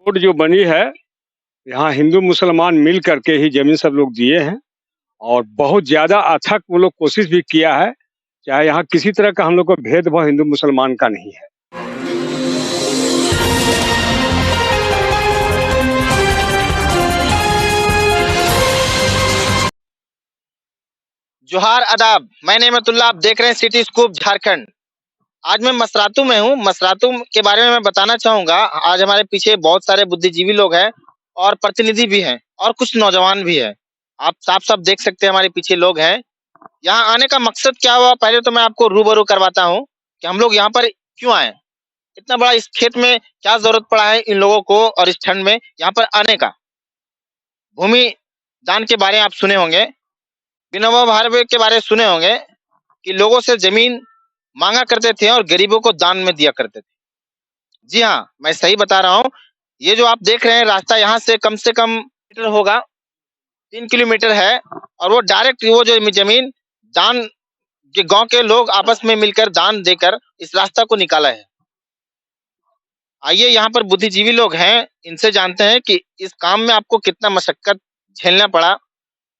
Road जो बनी है, यहाँ हिंदू मुसलमान मिल करके ही ज़मीन सब लोग दिए हैं और बहुत ज़्यादा अथक वो लोग कोशिश भी किया है। चाहे यहाँ किसी तरह का हम लोग को भेदभाव हिंदू मुसलमान का नहीं है। जोहार आदाब, मैं नेमतुल्लाह, आप देख रहे हैं सिटी स्कूप झारखंड। आज मैं मसरातू में हूँ। मसरातू के बारे में मैं बताना चाहूंगा। आज हमारे पीछे बहुत सारे बुद्धिजीवी लोग हैं और प्रतिनिधि भी हैं और कुछ नौजवान भी हैं। आप साफ साफ देख सकते हैं हमारे पीछे लोग हैं। यहाँ आने का मकसद क्या हुआ, पहले तो मैं आपको रूबरू करवाता हूँ कि हम लोग यहाँ पर क्यों आए, इतना बड़ा इस खेत में क्या जरूरत पड़ा है इन लोगों को और इस ठंड में यहाँ पर आने का। भूमि दान के बारे में आप सुने होंगे, विनोबा भावे के बारे में सुने होंगे कि लोगों से जमीन मांगा करते थे और गरीबों को दान में दिया करते थे। जी हाँ, मैं सही बता रहा हूँ। ये जो आप देख रहे हैं रास्ता यहाँ से कम मीटर होगा, 3 किलोमीटर है और वो डायरेक्ट वो जो जमीन दान के गांव के लोग आपस में मिलकर दान देकर इस रास्ता को निकाला है। आइए यहाँ पर बुद्धिजीवी लोग हैं, इनसे जानते हैं कि इस काम में आपको कितना मशक्कत झेलना पड़ा,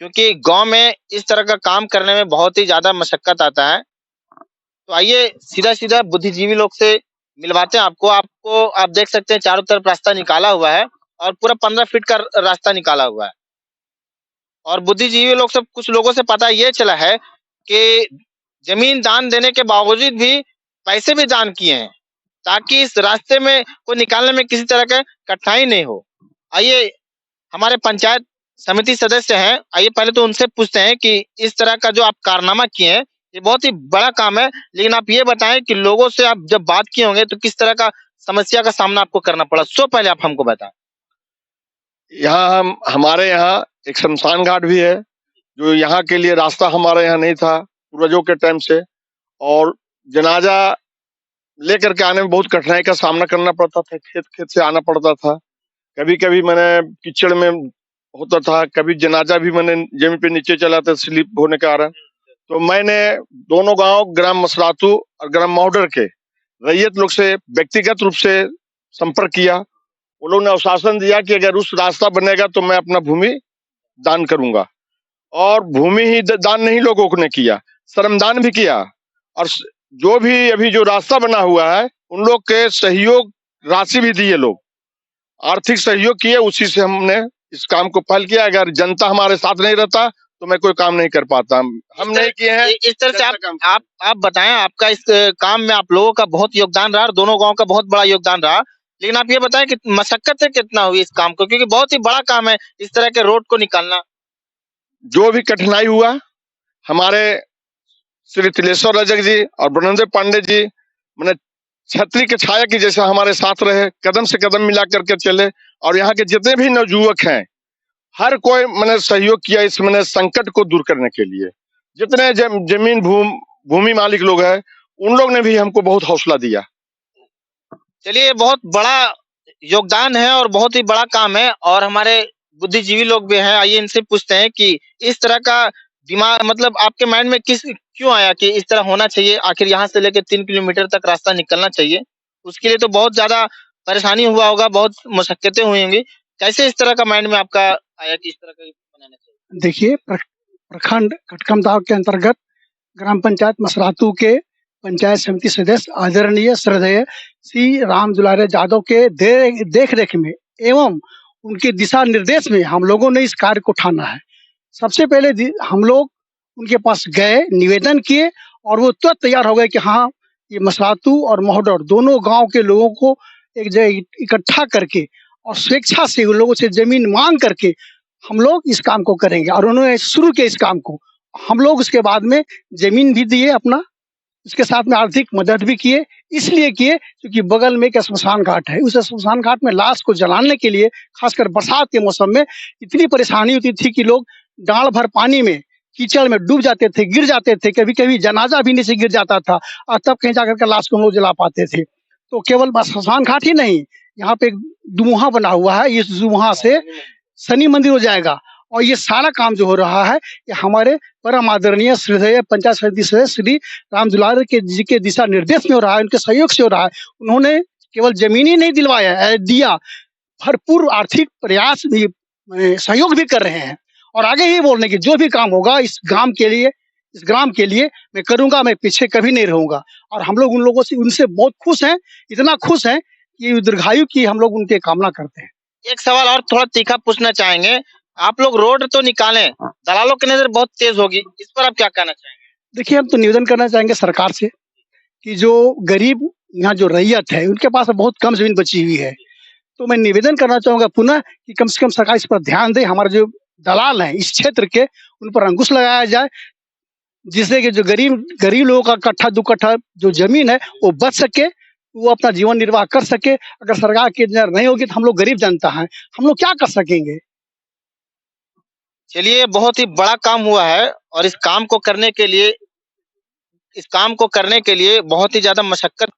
क्योंकि गांव में इस तरह का काम करने में बहुत ही ज्यादा मशक्कत आता है। तो आइए सीधा सीधा बुद्धिजीवी लोग से मिलवाते हैं आपको आप देख सकते हैं चारों तरफ रास्ता निकाला हुआ है और पूरा 15 फीट का रास्ता निकाला हुआ है। और बुद्धिजीवी लोग सब कुछ लोगों से पता ये चला है कि जमीन दान देने के बावजूद भी पैसे भी दान किए हैं ताकि इस रास्ते में को निकालने में किसी तरह का कठिनाई नहीं हो। आइए हमारे पंचायत समिति सदस्य हैं, आइए पहले तो उनसे पूछते हैं कि इस तरह का जो आप कारनामा किए हैं ये बहुत ही बड़ा काम है, लेकिन आप ये बताएं कि लोगों से आप जब बात किए होंगे तो किस तरह का समस्या का सामना आपको करना पड़ा, सो पहले आप हमको बताएं। यहाँ हमारे यहाँ एक शमशान घाट भी है, जो यहाँ के लिए रास्ता हमारे यहाँ नहीं था पूर्वजों के टाइम से, और जनाजा लेकर के आने में बहुत कठिनाई का सामना करना पड़ता था। खेत खेत से आना पड़ता था, कभी कभी मैंने कीचड़ में होता था, कभी जनाजा भी मैंने जमीन पे नीचे चला था स्लिप होने के कारण। तो मैंने दोनों गांव ग्राम मसरातू और ग्राम महोडर के रैयत लोग से व्यक्तिगत रूप से संपर्क किया। वो लोग ने आश्वासन दिया कि अगर उस रास्ता बनेगा तो मैं अपना भूमि दान करूंगा। और भूमि ही दान नहीं लोगों ने किया, श्रमदान भी किया। और जो भी अभी जो रास्ता बना हुआ है उन लोग के सहयोग राशि भी दिए, लोग आर्थिक सहयोग किए, उसी से हमने इस काम को पहल किया। अगर जनता हमारे साथ नहीं रहता तो मैं कोई काम नहीं कर पाता। हम नहीं किए हैं। इस तरह से आप बताएं, आपका इस काम में आप लोगों का बहुत योगदान रहा और दोनों गांव का बहुत बड़ा योगदान रहा, लेकिन आप ये बताएं कि मशक्कत से कितना हुई इस काम को, क्योंकि बहुत ही बड़ा काम है इस तरह के रोड को निकालना। जो भी कठिनाई हुआ, हमारे श्री तिलेश्वर रजक जी और ब्रह्मदेव पांडे जी मैंने छतरी के छाया की जैसा हमारे साथ रहे, कदम से कदम मिला करके चले। और यहाँ के जितने भी नवयुवक हैं, हर कोई मैंने सहयोग किया इस मैंने संकट को दूर करने के लिए। जितने जमीन भूमि मालिक लोग हैं उन लोग ने भी हमको बहुत हौसला दिया। चलिए, बहुत बड़ा योगदान है और बहुत ही बड़ा काम है और हमारे बुद्धिजीवी लोग भी हैं। आइए इनसे पूछते हैं कि इस तरह का दिमाग मतलब आपके माइंड में क्यों आया कि इस तरह होना चाहिए, आखिर यहाँ से लेकर 3 किलोमीटर तक रास्ता निकलना चाहिए। उसके लिए तो बहुत ज्यादा परेशानी हुआ होगा, बहुत मशक्कतें हुई होंगी। कैसे इस तरह का माइंड में आपका आया कि इस तरह का बनाना चाहिए? देखिए, प्रखंड कटकमदाव के अंतर्गत ग्राम पंचायत मसरातू के पंचायत समिति सदस्य आदरणीय श्रद्धेय श्री राम दुलारे यादव के देख रेख में एवं उनके दिशा निर्देश में हम लोगों ने इस कार्य को ठाना है। सबसे पहले हम लोग उनके पास गए, निवेदन किए और वो तुरंत तैयार हो गए कि हाँ, ये मसरातू और महोडर दोनों गांव के लोगों को एक जगह इकट्ठा करके और स्वेच्छा से उन लोगों से जमीन मांग करके हम लोग इस काम को करेंगे। और उन्होंने शुरू किया इस काम को। हम लोग उसके बाद में जमीन भी दिए अपना, उसके साथ में आर्थिक मदद भी किए। इसलिए किए क्योंकि बगल में एक श्मशान घाट है। उस श्मशान घाट में लाश को जलाने के लिए खासकर बरसात के मौसम में इतनी परेशानी होती थी कि लोग डाल भर पानी में कीचड़ में डूब जाते थे, गिर जाते थे, कभी कभी जनाजा भी नीचे गिर जाता था और तब कहीं जाकर के लाश को हम लोग जला पाते थे। तो केवल श्मशान घाट ही नहीं, यहाँ पे एक दुमुहा बना हुआ है, इस दुमुहा से शनि मंदिर हो जाएगा। और ये सारा काम जो हो रहा है ये हमारे परम आदरणीय श्रद्धेय पंचायत समिति सदस्य श्री राम दुलारे के जी के दिशा निर्देश में हो रहा है, उनके सहयोग से हो रहा है। उन्होंने केवल जमीन ही नहीं दिलवाया दिया, भरपूर आर्थिक प्रयास भी सहयोग भी कर रहे हैं और आगे ही बोल रहे हैं कि जो भी काम होगा इस ग्राम के लिए मैं करूंगा, मैं पीछे कभी नहीं रहूंगा। और हम लोग उनसे बहुत खुश हैं, इतना खुश हैं कि दीर्घायु की हम लोग उनके कामना करते हैं। एक सवाल और थोड़ा तीखा पूछना चाहेंगे, आप लोग रोड तो निकालें, दलालों की नजर बहुत तेज होगी, इस पर आप क्या कहना चाहेंगे? देखिए, हम तो निवेदन करना चाहेंगे सरकार से कि जो गरीब यहाँ जो रैयत है उनके पास बहुत कम जमीन बची हुई है, तो मैं निवेदन करना चाहूंगा पुनः कि कम से कम सरकार इस पर ध्यान दे, हमारे जो दलाल हैं इस क्षेत्र के उन पर अंकुश लगाया जाए, जिससे कि जो गरीब लोगों का कट्ठा दो कट्ठा जो जमीन है वो बच सके, वो अपना जीवन निर्वाह कर सके। अगर सरकार की नजर नहीं होगी तो हम लोग गरीब जनता हैं, हम लोग क्या कर सकेंगे। चलिए, बहुत ही बड़ा काम हुआ है और इस काम को करने के लिए बहुत ही ज्यादा मशक्कत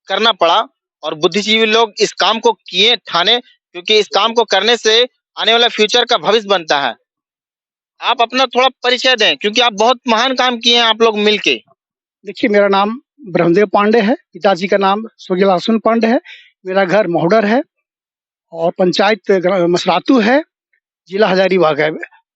करना पड़ा और बुद्धिजीवी लोग इस काम को किए ठाने, क्योंकि इस काम को करने से आने वाला फ्यूचर का भविष्य बनता है। आप अपना थोड़ा परिचय दें, क्योंकि आप बहुत महान काम किए हैं आप लोग मिलके। देखिए, मेरा नाम ब्रह्मदेव पांडे है, पिताजी का नाम स्वर्गीय लालसन पांडे है, मेरा घर महोडर है और पंचायत मसरातू है, जिला हजारीबाग है।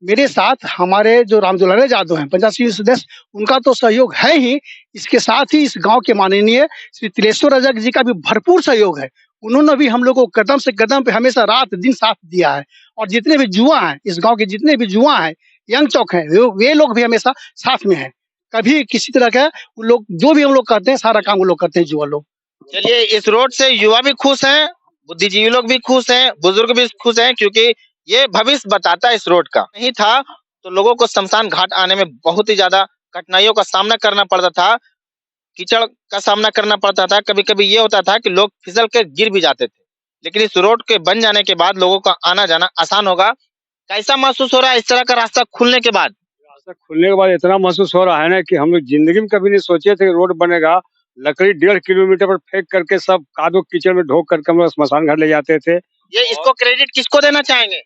मेरे साथ हमारे जो राम दुलारे यादव हैं पंचायत समिति सदस्य, उनका तो सहयोग है ही, इसके साथ ही इस गांव के माननीय श्री तिलेश्वर रजक जी का भी भरपूर सहयोग है। उन्होंने भी हम लोग को कदम से कदम पे हमेशा रात दिन साथ दिया है और जितने भी युवा हैं इस गांव के, जितने भी युवा हैं, यंग चौक हैं, वे लोग भी हमेशा साथ में हैं। कभी किसी तरह का उन लोग जो भी हम लोग करते हैं सारा काम वो लोग करते हैं युवा लोग। चलिए, इस रोड से युवा भी खुश हैं, बुद्धिजीवी लोग भी खुश हैं, बुजुर्ग भी खुश हैं, क्योंकि ये भविष्य बताता है इस रोड का। नहीं था तो लोगों को शमशान घाट आने में बहुत ही ज्यादा कठिनाइयों का सामना करना पड़ता था, कीचड़ का सामना करना पड़ता था, कभी कभी ये होता था कि लोग फिसल के गिर भी जाते थे। लेकिन इस रोड के बन जाने के बाद लोगों का आना जाना आसान होगा। कैसा महसूस हो रहा है इस तरह का रास्ता खुलने के बाद? रास्ता खुलने के बाद इतना महसूस हो रहा है ना कि हम लोग जिंदगी में कभी नहीं सोचे थे कि रोड बनेगा। लकड़ी 1.5 किलोमीटर पर फेंक करके सब कादो कीचड़ में ढोक करके हम लोग स्मशान घाट ले जाते थे। ये इसको क्रेडिट किसको देना चाहेंगे?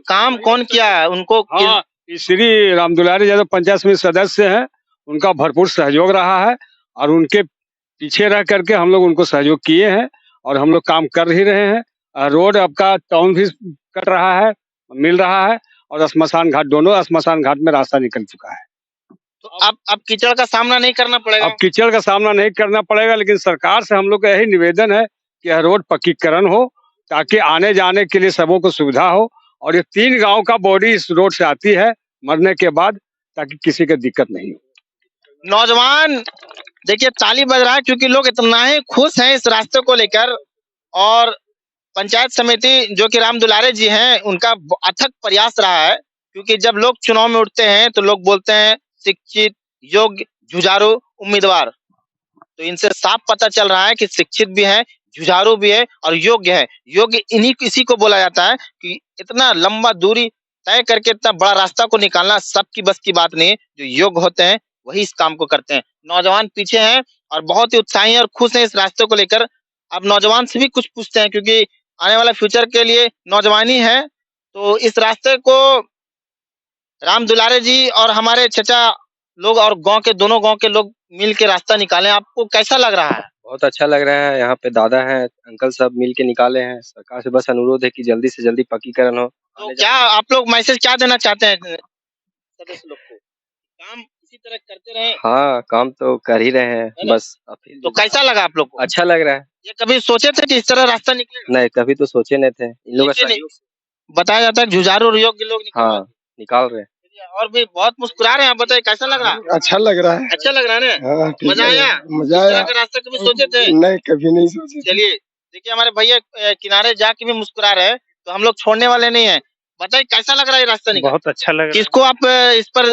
काम कौन किया है उनको? हाँ, श्री राम दुलारे यादव पंचायत समिति सदस्य हैं, उनका भरपूर सहयोग रहा है और उनके पीछे रह करके हम लोग उनको सहयोग किए हैं और हम लोग काम कर ही रहे हैं। रोड आपका टाउन भी कट रहा है, मिल रहा है और स्मशान घाट, दोनों स्मशान घाट में रास्ता निकल चुका है। तो अब कीचड़ का सामना नहीं करना पड़ेगा? अब कीचड़ का सामना नहीं करना पड़ेगा, लेकिन सरकार से हम लोग का यही निवेदन है कि यह रोड पक्कीकरण हो ताकि आने जाने के लिए सबों को सुविधा हो। और ये 3 गांव का बॉडी इस रोड से आती है मरने के बाद, ताकि किसी को दिक्कत नहीं हो। नौजवान देखिए ताली बज रहा है, क्योंकि लोग इतना ही खुश हैं इस रास्ते को लेकर। और पंचायत समिति जो कि राम दुलारे जी हैं, उनका अथक प्रयास रहा है, क्योंकि जब लोग चुनाव में उठते हैं तो लोग बोलते हैं शिक्षित, योग्य, जुझारू उम्मीदवार। तो इनसे साफ पता चल रहा है कि शिक्षित भी है, जुझारू भी है और योग्य है। योग्य इसी को बोला जाता है कि इतना लंबा दूरी तय करके इतना बड़ा रास्ता को निकालना सबकी बस की बात नहीं है। जो योग्य होते हैं वही इस काम को करते हैं। नौजवान पीछे हैं और बहुत ही उत्साही और खुश हैं इस रास्ते को लेकर। अब नौजवान से भी कुछ पूछते हैं, क्योंकि आने वाला फ्यूचर के लिए नौजवानी है। तो इस रास्ते को राम दुलारे जी और हमारे चचा लोग और दोनों गांव के लोग मिल के रास्ता निकाले, आपको कैसा लग रहा है? बहुत अच्छा लग रहा है। यहाँ पे दादा हैं, अंकल सब मिल के निकाले हैं। सरकार से बस अनुरोध है कि जल्दी से जल्दी पक्कीकरण हो। तो क्या आप लोग मैसेज क्या देना चाहते हैं सदस्य लोग को? काम इसी तरह करते रहे। हाँ, काम तो कर ही रहे हैं बस। तो कैसा लगा आप लोग को? अच्छा लग रहा है। ये कभी सोचे थे कि इस तरह रास्ता निकलेगा? नहीं, कभी तो सोचे नहीं थे। इन लोगों का बताया जाता है जुझारू और योग्य लोग निकाल रहे हैं। और भी बहुत मुस्कुरा रहे हैं। आप बताइए कैसा लग रहा है? अच्छा लग रहा है। अच्छा लग रहा है ना? हाँ, मजा आया? मजा आया। रास्ता कभी सोचे थे? नहीं, कभी नहीं सोचे। चलिए, देखिए हमारे भैया किनारे जाके भी मुस्कुरा रहे हैं, तो हम लोग छोड़ने वाले नहीं है। बताइए कैसा लग रहा है ये रास्ता निकाल? बहुत अच्छा लग रहा है। किसको आप इस पर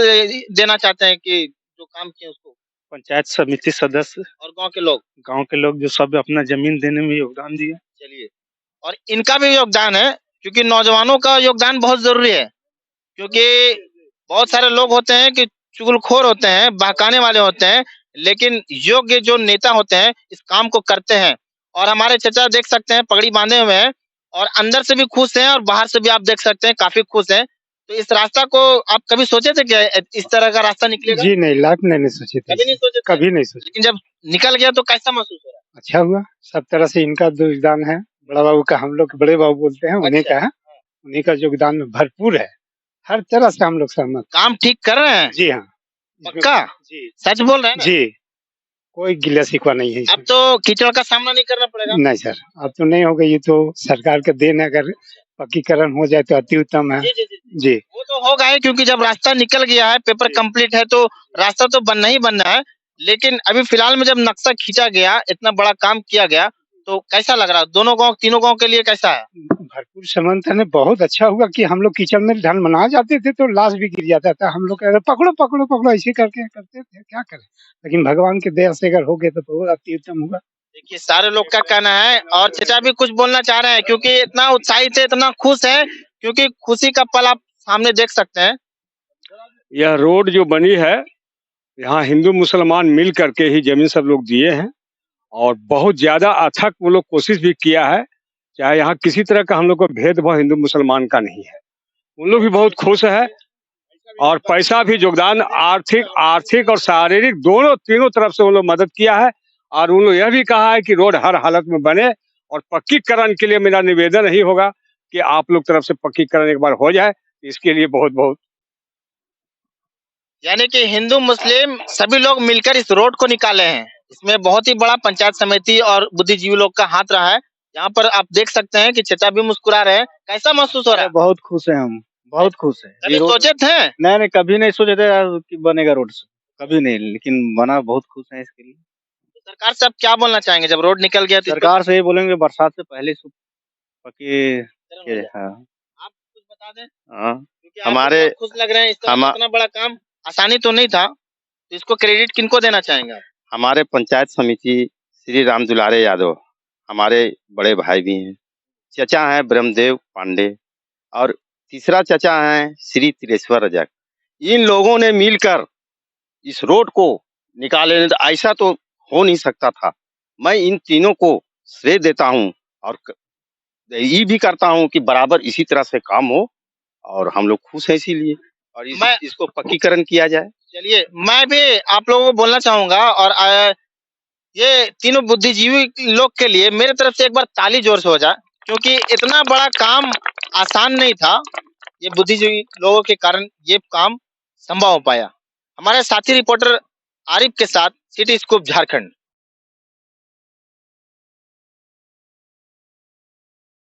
देना चाहते हैं कि जो काम किए उसको? पंचायत समिति सदस्य और गांव के लोग जो सब अपना जमीन देने में योगदान दिए। चलिए, और इनका भी योगदान है, क्योंकि नौजवानों का योगदान बहुत जरूरी है। क्योंकि बहुत सारे लोग होते हैं कि चुगलखोर होते हैं, बहकाने वाले होते हैं, लेकिन योग्य जो नेता होते हैं इस काम को करते हैं। और हमारे चचा देख सकते हैं पगड़ी बांधे हुए हैं और अंदर से भी खुश हैं और बाहर से भी आप देख सकते हैं काफी खुश हैं। तो इस रास्ता को आप कभी सोचे थे क्या इस तरह का रास्ता निकलेगा? जी नहीं, लाइफ में नहीं सोचे थे। कभी नहीं सोचे थे? कभी नहीं सोचे। लेकिन जब निकल गया तो कैसा महसूस हो रहा है? अच्छा हुआ, सब तरह से इनका योगदान है, बड़ा बाबू का, हम लोग बड़े बाबू बोलते हैं, उन्हीं अच्छा। का है। उन्हीं का योगदान भरपूर है। हर तरह से हम लोग सहमत। काम ठीक कर रहे हैं? जी हाँ। इसमें पक्का? जी, सच बोल रहे हैं ना? जी। कोई गिला शिकवा नहीं है अब इसमें। तो कीचड़ का सामना नहीं करना पड़ेगा। नहीं सर, अब तो नहीं होगा, ये तो सरकार का देन है, अगर पक्कीकरण हो जाए तो अति उत्तम है। जी, जी, जी, जी। जी, वो तो होगा ही, क्योंकि जब रास्ता निकल गया है, पेपर कंप्लीट है, तो रास्ता तो बनना ही बनना है। लेकिन अभी फिलहाल में जब नक्शा खींचा गया, इतना बड़ा काम किया गया, तो कैसा लग रहा है? दोनों गाँव, तीनों गाँव के लिए कैसा है? भरपूर समर्थन है। बहुत अच्छा हुआ कि हम लोग कीचड़ में ढल मना जाते थे तो लाश भी गिर जाता था। हम लोग कह रहे पकड़ो पकड़ो पकड़ो, ऐसे करके करते थे, क्या करें। लेकिन भगवान की दया से अगर हो गए तो बहुत अति उत्तम हुआ। देखिए, सारे लोग का कहना है, और चचा भी कुछ बोलना चाह रहे हैं, क्योंकि इतना उत्साहित है, इतना खुश है, क्योंकि खुशी का पल आप सामने देख सकते हैं। यह रोड जो बनी है, यहाँ हिंदू मुसलमान मिल करके ही जमीन सब लोग दिए हैं और बहुत ज्यादा अथक वो लोग कोशिश भी किया है। चाहे यहाँ किसी तरह का हम लोग को भेदभाव हिंदू मुसलमान का नहीं है। उन लोग भी बहुत खुश है और पैसा भी योगदान, आर्थिक आर्थिक और शारीरिक दोनों तीनों तरफ से उन लोग मदद किया है। और उन लोग यह भी कहा है कि रोड हर हालत में बने, और पक्कीकरण के लिए मेरा निवेदन ही होगा कि आप लोग तरफ से पक्कीकरण एक बार हो जाए। इसके लिए बहुत बहुत यानी कि हिंदू मुस्लिम सभी लोग मिलकर इस रोड को निकाले हैं। इसमें बहुत ही बड़ा पंचायत समिति और बुद्धिजीवी लोग का हाथ रहा है। यहाँ पर आप देख सकते हैं कि चचा भी मुस्कुरा रहे हैं। कैसा महसूस हो रहा है? बहुत खुश हैं हम, बहुत खुश हैं। कभी सोचे थे? नहीं नहीं, कभी नहीं सोचे थे यार कि बनेगा रोड से, कभी नहीं, लेकिन बना, बहुत खुश हैं इसके लिए। तो सरकार से आप क्या बोलना चाहेंगे जब रोड निकल गया? तो सरकार से ये बोलेंगे बरसात से पहले पक्की हाँ। आप कुछ बता दें, हाँ, क्योंकि आप हमारे बहुत खुश लग रहे हैं। इस तरह इतना बड़ा काम आसानी तो नहीं था, तो इसको क्रेडिट किनको देना चाहेंगे आप? हमारे पंचायत समिति श्री राम दुलारे यादव, हमारे बड़े भाई भी हैं। चचा हैं ब्रह्मदेव पांडे, और तीसरा चचा हैं श्री तिलेश्वर रजक। इन लोगों ने मिलकर इस रोड को निकाले, ऐसा तो हो नहीं सकता था। मैं इन तीनों को श्रेय देता हूं और ये भी करता हूं कि बराबर इसी तरह से काम हो, और हम लोग खुश हैं इसीलिए, और इसको पक्कीकरण किया जाए। चलिए, मैं भी आप लोगों को बोलना चाहूंगा, और ये तीनों बुद्धिजीवी लोग के लिए मेरे तरफ से एक बार ताली जोर से हो जाए, क्योंकि इतना बड़ा काम आसान नहीं था। ये बुद्धिजीवी लोगों के कारण ये काम संभव हो पाया। हमारे साथी रिपोर्टर आरिफ के साथ सिटी स्कूप झारखंड।